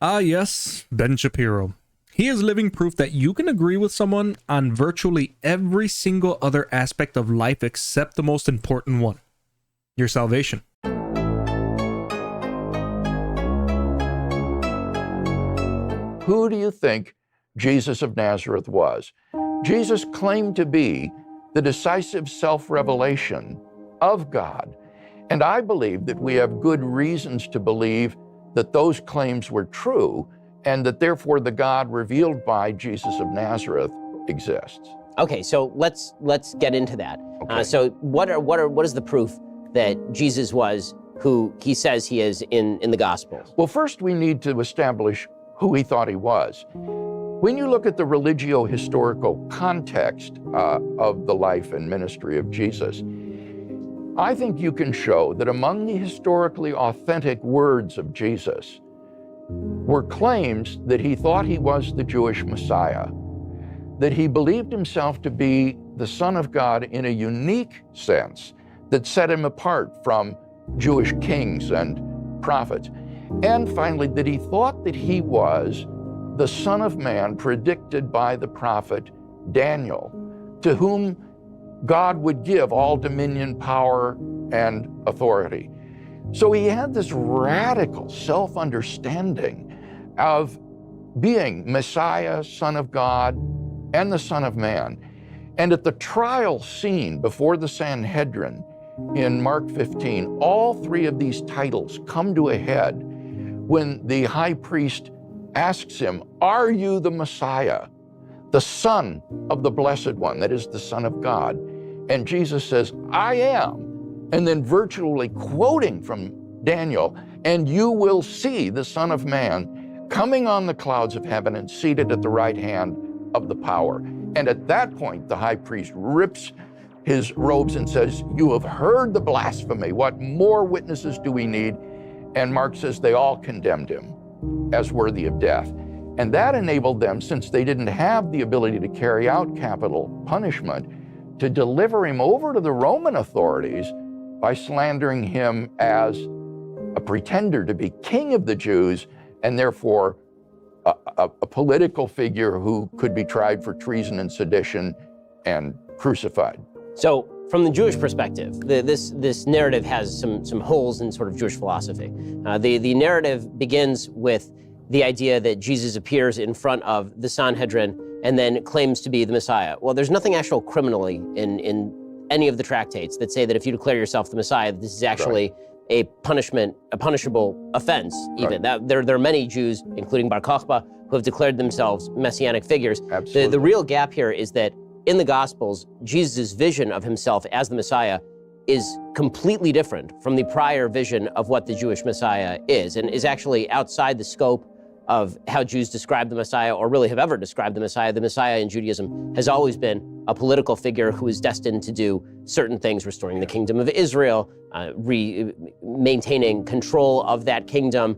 Ah, yes, Ben Shapiro. He is living proof that you can agree with someone on virtually every single other aspect of life except the most important one, your salvation. Who do you think Jesus of Nazareth was? Jesus claimed to be the decisive self-revelation of God. And I believe that we have good reasons to believe that those claims were true and that therefore the God revealed by Jesus of Nazareth exists. Okay, so let's get into that. Okay. So what is the proof that Jesus was who he says he is in the Gospels? Well, first we need to establish who he thought he was. When you look at the religio-historical context of the life and ministry of Jesus, I think you can show that among the historically authentic words of Jesus were claims that he thought he was the Jewish Messiah, that he believed himself to be the Son of God in a unique sense that set him apart from Jewish kings and prophets, and finally that he thought that he was the Son of Man predicted by the prophet Daniel, to whom God would give all dominion, power, and authority. So he had this radical self-understanding of being Messiah, Son of God, and the Son of Man. And at the trial scene before the Sanhedrin in Mark 15, all three of these titles come to a head when the high priest asks him, "Are you the Messiah, the Son of the Blessed One, that is the Son of God?" And Jesus says, "I am." And then virtually quoting from Daniel, "And you will see the Son of Man coming on the clouds of heaven and seated at the right hand of the power." And at that point, the high priest rips his robes and says, "You have heard the blasphemy. What more witnesses do we need?" And Mark says they all condemned him as worthy of death. And that enabled them, since they didn't have the ability to carry out capital punishment, to deliver him over to the Roman authorities by slandering him as a pretender to be king of the Jews, and therefore a political figure who could be tried for treason and sedition and crucified. So from the Jewish perspective, this narrative has some holes in sort of Jewish philosophy. The narrative begins with the idea that Jesus appears in front of the Sanhedrin and then claims to be the Messiah. Well, there's nothing actual criminally in any of the tractates that say that if you declare yourself the Messiah, this is actually a punishable offense even. Right. There are many Jews, including Bar Kokhba, who have declared themselves messianic figures. Absolutely. The real gap here is that in the Gospels, Jesus' vision of himself as the Messiah is completely different from the prior vision of what the Jewish Messiah is, and is actually outside the scope of how Jews describe the Messiah, or really have ever described the Messiah. The Messiah in Judaism has always been a political figure who is destined to do certain things, restoring the kingdom of Israel, maintaining control of that kingdom,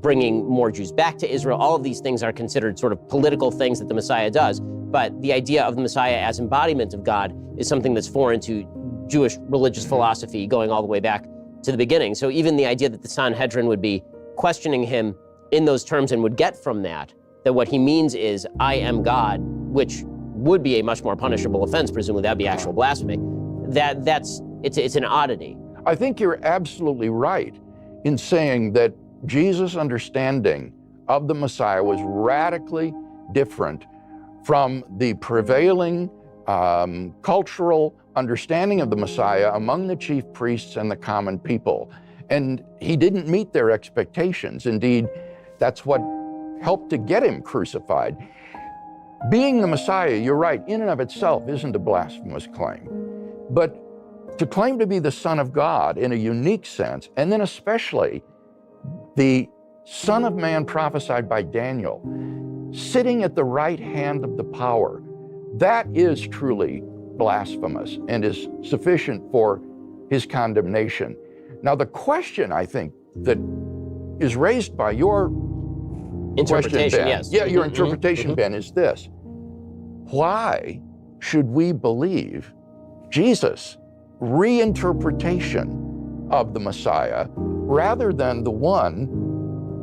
bringing more Jews back to Israel. All of these things are considered sort of political things that the Messiah does. But the idea of the Messiah as embodiment of God is something that's foreign to Jewish religious philosophy going all the way back to the beginning. So even the idea that the Sanhedrin would be questioning him in those terms and would get from that what he means is, "I am God," which would be a much more punishable offense, presumably that'd be actual blasphemy. It's an oddity. I think you're absolutely right in saying that Jesus' understanding of the Messiah was radically different from the prevailing cultural understanding of the Messiah among the chief priests and the common people. And he didn't meet their expectations. Indeed, that's what helped to get him crucified. Being the Messiah, you're right, in and of itself isn't a blasphemous claim. But to claim to be the Son of God in a unique sense, and then especially the Son of Man prophesied by Daniel, sitting at the right hand of the power, that is truly blasphemous and is sufficient for his condemnation. Now, the question, I think, that is raised by your Interpretation, question, Ben, yes. your interpretation, Ben, is this: why should we believe Jesus' reinterpretation of the Messiah rather than the one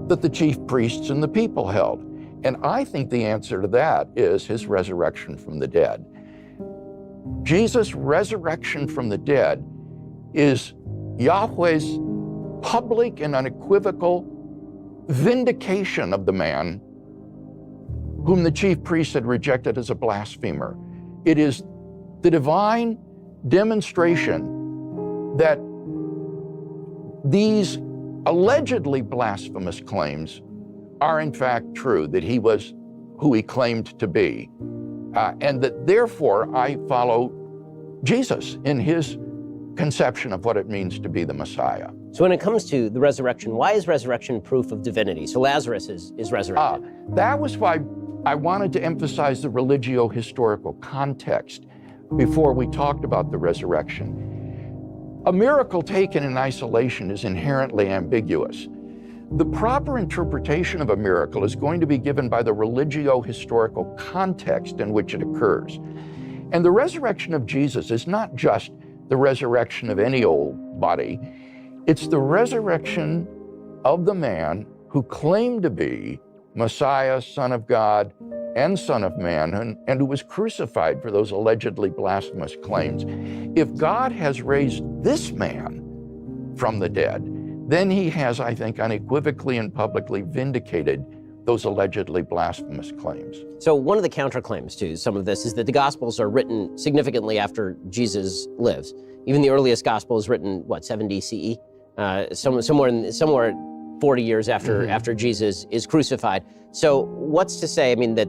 that the chief priests and the people held. And I think the answer to that is his resurrection from the dead. Jesus' resurrection from the dead is Yahweh's public and unequivocal vindication of the man whom the chief priests had rejected as a blasphemer. It is the divine demonstration that these allegedly blasphemous claims are in fact true, that he was who he claimed to be, and that therefore I follow Jesus in his conception of what it means to be the Messiah. So when it comes to the resurrection, why is resurrection proof of divinity? So Lazarus is resurrected. That was why I wanted to emphasize the religio-historical context before we talked about the resurrection. A miracle taken in isolation is inherently ambiguous. The proper interpretation of a miracle is going to be given by the religio-historical context in which it occurs. And the resurrection of Jesus is not just the resurrection of any old body. It's the resurrection of the man who claimed to be Messiah, Son of God, and Son of Man, and who was crucified for those allegedly blasphemous claims. If God has raised this man from the dead, then he has, I think, unequivocally and publicly vindicated those allegedly blasphemous claims. So one of the counterclaims to some of this is that the Gospels are written significantly after Jesus lives. Even the earliest Gospel is written, what, 70 CE? Somewhere 40 years after Jesus is crucified. So what's to say, I mean, that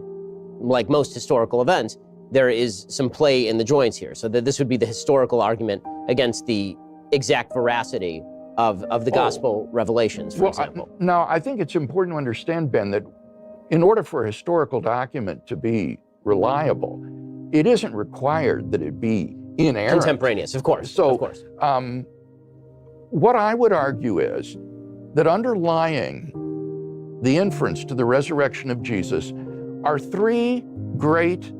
like most historical events, there is some play in the joints here, so that this would be the historical argument against the exact veracity of the gospel revelations, for example. Now, I think it's important to understand, Ben, that in order for a historical document to be reliable, it isn't required that it be inerrant. Contemporaneous, of course. So, of course. What I would argue is that underlying the inference to the resurrection of Jesus are three great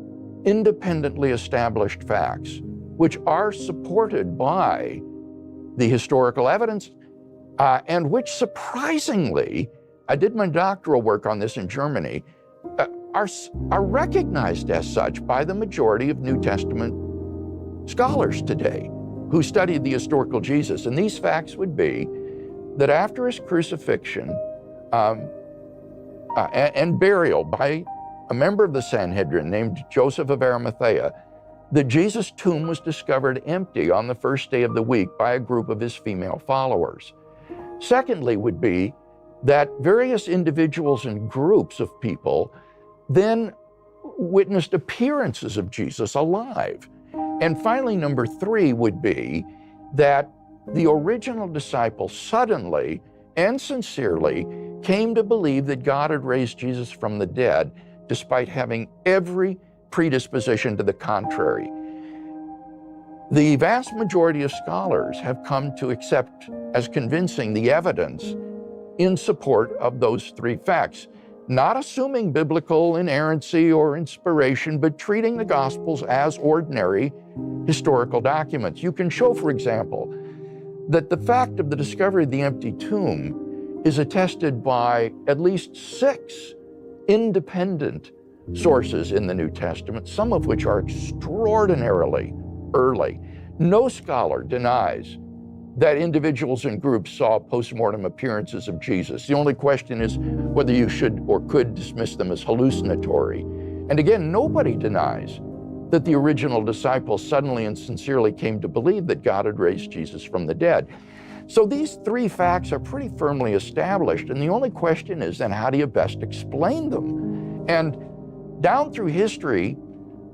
independently established facts, which are supported by the historical evidence, and which surprisingly, I did my doctoral work on this in Germany, are recognized as such by the majority of New Testament scholars today who studied the historical Jesus. And these facts would be that after his crucifixion and burial by a member of the Sanhedrin named Joseph of Arimathea, that Jesus' tomb was discovered empty on the first day of the week by a group of his female followers. Secondly would be that various individuals and groups of people then witnessed appearances of Jesus alive. And finally, number three would be that the original disciples suddenly and sincerely came to believe that God had raised Jesus from the dead, despite having every predisposition to the contrary. The vast majority of scholars have come to accept as convincing the evidence in support of those three facts, not assuming biblical inerrancy or inspiration, but treating the Gospels as ordinary historical documents. You can show, for example, that the fact of the discovery of the empty tomb is attested by at least 6 independent sources in the New Testament, some of which are extraordinarily early. No scholar denies that individuals and groups saw post-mortem appearances of Jesus. The only question is whether you should or could dismiss them as hallucinatory. And again, nobody denies that the original disciples suddenly and sincerely came to believe that God had raised Jesus from the dead. So these three facts are pretty firmly established, and the only question is then how do you best explain them? And down through history,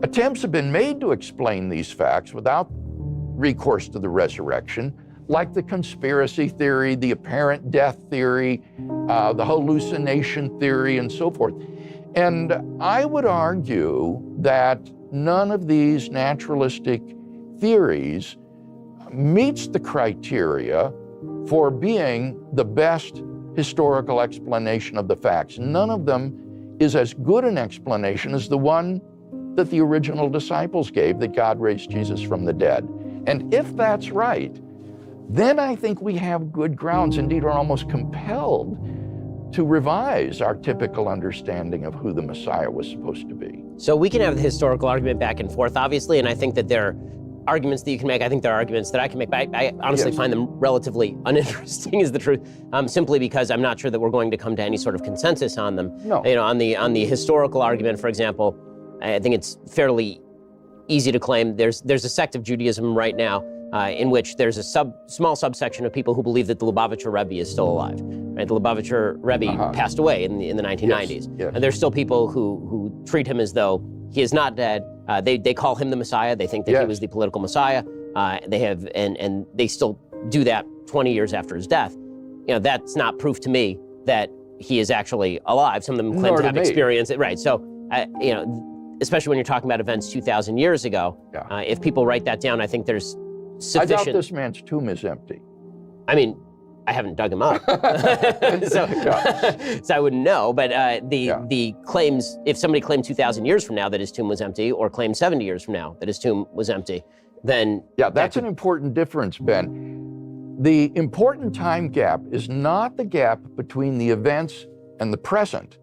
attempts have been made to explain these facts without recourse to the resurrection, like the conspiracy theory, the apparent death theory, the hallucination theory, and so forth. And I would argue that none of these naturalistic theories meets the criteria for being the best historical explanation of the facts. None of them is as good an explanation as the one that the original disciples gave, that God raised Jesus from the dead. And if that's right, then I think we have good grounds, indeed are almost compelled to revise our typical understanding of who the Messiah was supposed to be. So we can have the historical argument back and forth, obviously, and I think that there are arguments that you can make. I think there are arguments that I can make, but I honestly find them relatively uninteresting, is the truth, simply because I'm not sure that we're going to come to any sort of consensus on them. No. You know, on the historical argument, for example, I think it's fairly easy to claim there's a sect of Judaism right now in which there's a small subsection of people who believe that the Lubavitcher Rebbe is still alive. Right? The Lubavitcher Rebbe passed away in the 1990s, Yes. and there's still people who treat him as though he is not dead. They call him the Messiah. They think that he was the political Messiah. They have, and they still do that 20 years after his death. You know, that's not proof to me that he is actually alive. Some of them claim to have experienced it, right? So, you know, especially when you're talking about events 2,000 years ago, if people write that down, I think there's sufficient. I doubt this man's tomb is empty. I mean, I haven't dug him up, so I wouldn't know. But the claims, if somebody claimed 2,000 years from now that his tomb was empty, or claimed 70 years from now that his tomb was empty, then that's an important difference, Ben. The important time gap is not the gap between the events and the present.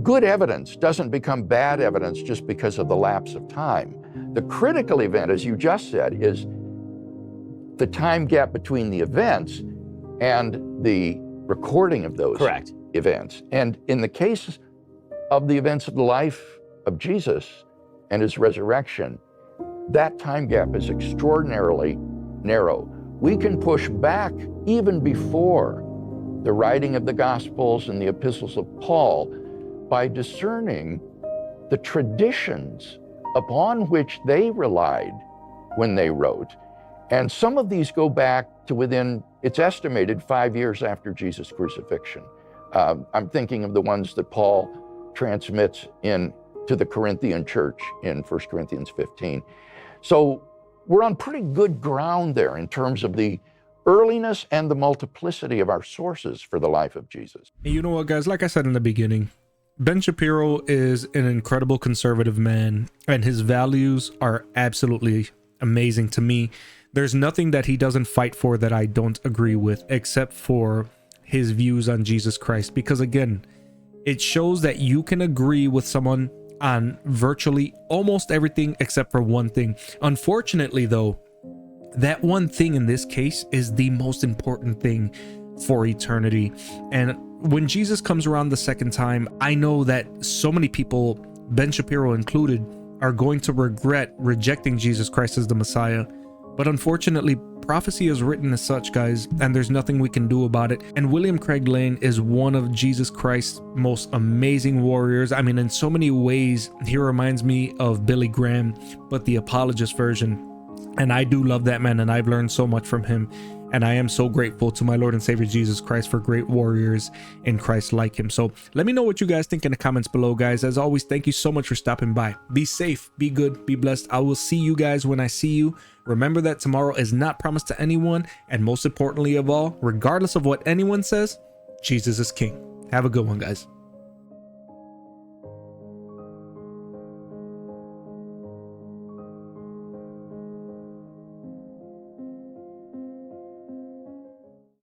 Good evidence doesn't become bad evidence just because of the lapse of time. The critical event, as you just said, is the time gap between the events and the recording of those events. And in the case of the events of the life of Jesus and his resurrection, that time gap is extraordinarily narrow. We can push back even before the writing of the Gospels and the epistles of Paul by discerning the traditions upon which they relied when they wrote. And some of these go back to within, it's estimated, 5 years after Jesus' crucifixion. I'm thinking of the ones that Paul transmits to the Corinthian church in 1 Corinthians 15. So we're on pretty good ground there in terms of the earliness and the multiplicity of our sources for the life of Jesus. You know what, guys, like I said in the beginning, Ben Shapiro is an incredible conservative man, and his values are absolutely amazing to me. There's nothing that he doesn't fight for that I don't agree with, except for his views on Jesus Christ. Because again, it shows that you can agree with someone on virtually almost everything except for one thing. Unfortunately, though, that one thing in this case is the most important thing for eternity. And when Jesus comes around the second time, I know that so many people, Ben Shapiro included, are going to regret rejecting Jesus Christ as the Messiah. But unfortunately, prophecy is written as such, guys, and there's nothing we can do about it. And William Craig Lane is one of Jesus Christ's most amazing warriors. I mean, in so many ways, he reminds me of Billy Graham, but the apologist version. And I do love that man, and I've learned so much from him. And I am so grateful to my Lord and Savior Jesus Christ for great warriors in Christ like him. So let me know what you guys think in the comments below, guys. As always, thank you so much for stopping by. Be safe, be good, be blessed. I will see you guys when I see you. Remember that tomorrow is not promised to anyone. And most importantly of all, regardless of what anyone says, Jesus is King. Have a good one, guys.